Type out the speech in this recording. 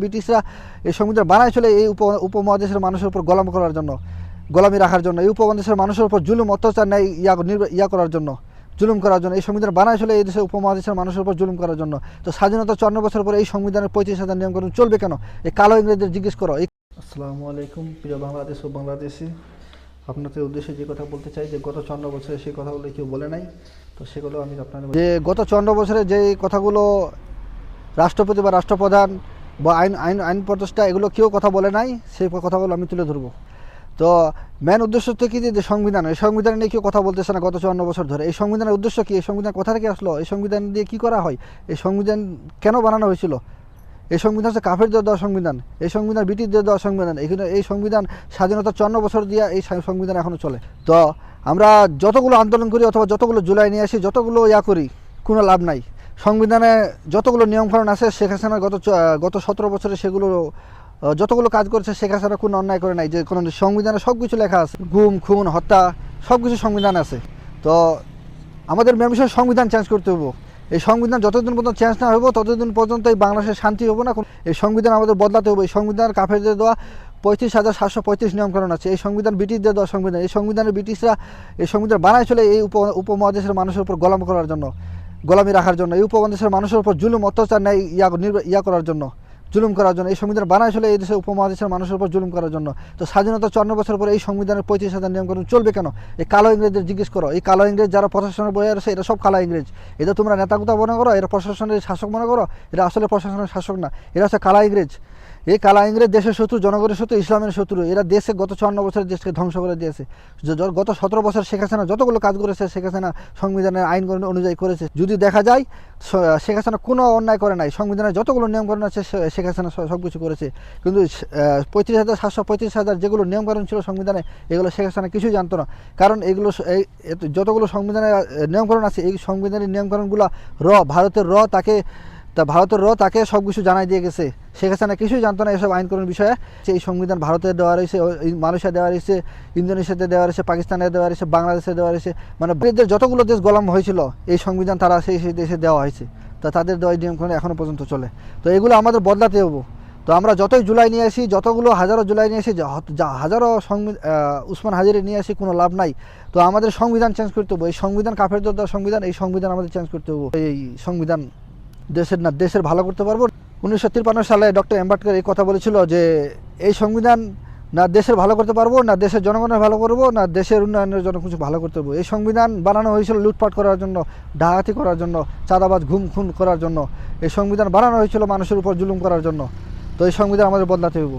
ব্রিটিশরা এই সংবিধান বানাইছিল এই উপমহাদেশের মানুষের উপর গোলাম করার জন্য, গোলামি রাখার জন্য, এই উপমহাদেশের মানুষের উপর জুলুম অত্যাচার নেই ইয়া করার জন্য, জুলুম করার জন্য। এই সংবিধান বানাইছিল এই দেশের উপমহাদেশের মানুষের উপর জুলুম করার জন্য। তো স্বাধীনতা 54 বছর পরে এই সংবিধানের 35,000 নিয়মকানুন চলবে কেন? এই কালো ইংরেজদের জিজ্ঞেস করো। আসসালামু আলাইকুম প্রিয় বাংলাদেশ ও বাংলাদেশি, আপনাদের উদ্দেশ্যে যে কথা বলতে চাই যে গত 54 বছরে সেই কথাগুলো কেউ বলে নাই। তো সেগুলো আমি আপনাদের যে গত 54 বছরে যে কথাগুলো রাষ্ট্রপতি বা রাষ্ট্রপ্রধান বা আইন প্রতিষ্ঠা এগুলো কেউ কথা বলে নাই, সেই কথাগুলো আমি তুলে ধরবো। তো মেন উদ্দেশ্য হচ্ছে কি যে সংবিধান, এই সংবিধান নিয়ে কেউ কথা বলতেছে না গত 54 বছর ধরে। এই সংবিধানের উদ্দেশ্য কি? এই সংবিধান কোথা থেকে আসলো? এই সংবিধান দিয়ে কি করা হয়? এই সংবিধান কেন বানানো হয়েছিল? এই সংবিধান হচ্ছে কাফেরদের দেওয়া সংবিধান, এই সংবিধান ব্রিটিশদের দেওয়া সংবিধান। এখানে এই সংবিধান স্বাধীনতা 54 বছর দিয়ে এই সংবিধান এখনও চলে। তো আমরা যতগুলো আন্দোলন করি অথবা যতগুলো জুলাই নিয়ে আসি, যতগুলো করি, কোনো লাভ নাই। সংবিধানে যতগুলো নিয়মকানুন আছে শেখ হাসিনা গত 17 বছরে সেগুলো যতগুলো কাজ করেছে শেখ হাসিনা কোনো অন্যায় করে নাই। যে কোনো সংবিধানে সব কিছু লেখা আছে, গুম খুন হত্যা সব কিছু সংবিধান আছে। তো আমাদের মেন বিষয় সংবিধান চেঞ্জ করতে হবো। এই সংবিধান যতদিন পর্যন্ত চেঞ্জ না হবো ততদিন পর্যন্ত এই বাংলাদেশের শান্তি হবো না। এই সংবিধান আমাদের বদলাতে হবে। এই সংবিধান কাফেরদের দেওয়া 35,735 নিয়মকানুন আছে। এই সংবিধান ব্রিটিশদের দেওয়া সংবিধান। এই সংবিধানে ব্রিটিশরা এই সংবিধান বানাইছিল এই উপমহাদেশের মানুষের উপর গোলাম করার জন্য, গোলামি রাখার জন্য, এই উপমহাদেশের মানুষের উপর জুলুম অত্যাচার নেই ইয়া করার জন্য, জুলুম করার জন্য। এই সংবিধান বানাইছিল এই দেশের উপমহাদেশের মানুষের উপর জুলুম করার জন্য। তো স্বাধীনতা 54 বছর পরে এই সংবিধানের 35,000 নিয়মকানুন চলবে কেন? এই কালো ইংরেজদের জিজ্ঞেস করো। এই কালো ইংরেজ যারা প্রশাসনের বয়ে আছে এরা সব কালো ইংরেজ। এটা তোমরা নেতাগুতা মনে করো, এরা প্রশাসনের শাসক মনে করো, এরা আসলে প্রশাসনের শাসক না, এরা হচ্ছে কালা ইংরেজ। এই কালা ইংরেজ দেশের শত্রু, জনগণের শত্রু, ইসলামের শত্রু। এরা দেশে গত 54 বছরের দেশকে ধ্বংস করে দিয়েছে। গত 17 বছর শেখ হাসিনা যতগুলো কাজ করেছে শেখ হাসিনা সংবিধানের আইন অনুযায়ী করেছে। যদি দেখা যায় শেখ হাসিনা কোনো অন্যায় করে নাই, সংবিধানের যতগুলো নিয়মকানুন আছে শেখ হাসিনা সব কিছু করেছে। কিন্তু 35,735 যেগুলো নিয়মকানুন ছিল সংবিধানে, এগুলো শেখ হাসিনা কিছুই জানতো না। কারণ এগুলো যতগুলো সংবিধানের নিয়মকানুন আছে এই সংবিধানের নিয়মকানুনগুলো ভারতের তাকে সব কিছু জানাই দিয়ে গেছে। শেখ হাসিনা কিছুই জানতো না এসব আইনকানুন বিষয়ে। এই সংবিধান ভারতে দেওয়া রয়েছে, মালয়েশিয়া দেওয়া রয়েছে, ইন্দোনেশিয়াতে দেওয়া রয়েছে, পাকিস্তানে দেওয়া রয়েছে, বাংলাদেশে দেওয়া রয়েছে। মানে যতগুলো দেশ গোলাম হয়েছিল এই সংবিধান তারা সেই দেশে দেওয়া হয়েছে। তা তাদের দেওয়া নিয়মকানুন এখনও পর্যন্ত চলে। তো এগুলো আমাদের বদলাতে হবো। তো আমরা যতই জুলাই নিয়ে আসি, যতগুলো হাজারো জুলাই নিয়ে আসি, হাজারো উসমান হাজিরে নিয়ে আসি, কোনো লাভ নাই। তো আমাদের সংবিধান চেঞ্জ করতে হবে। এই সংবিধান কাফেরদের দেওয়া সংবিধান, এই সংবিধান আমাদের চেঞ্জ করতে হবে। এই সংবিধান দেশের ভালো করতে পারবো। 1953 সালে ডক্টর আম্বেদকর এই কথা বলেছিল যে এই সংবিধান না দেশের ভালো করতে পারবো, না দেশের জনগণের ভালো করবো, না দেশের উন্নয়নের জন্য কিছু ভালো করতে পারবো। এই সংবিধান বানানো হয়েছিল লুটপাট করার জন্য, ডাকাতি করার জন্য, চাঁদাবাজ ঘুম খুন করার জন্য। এই সংবিধান বানানো হয়েছিল মানুষের উপর জুলুম করার জন্য। তো এই সংবিধান আমাদের বদলাতে হইব।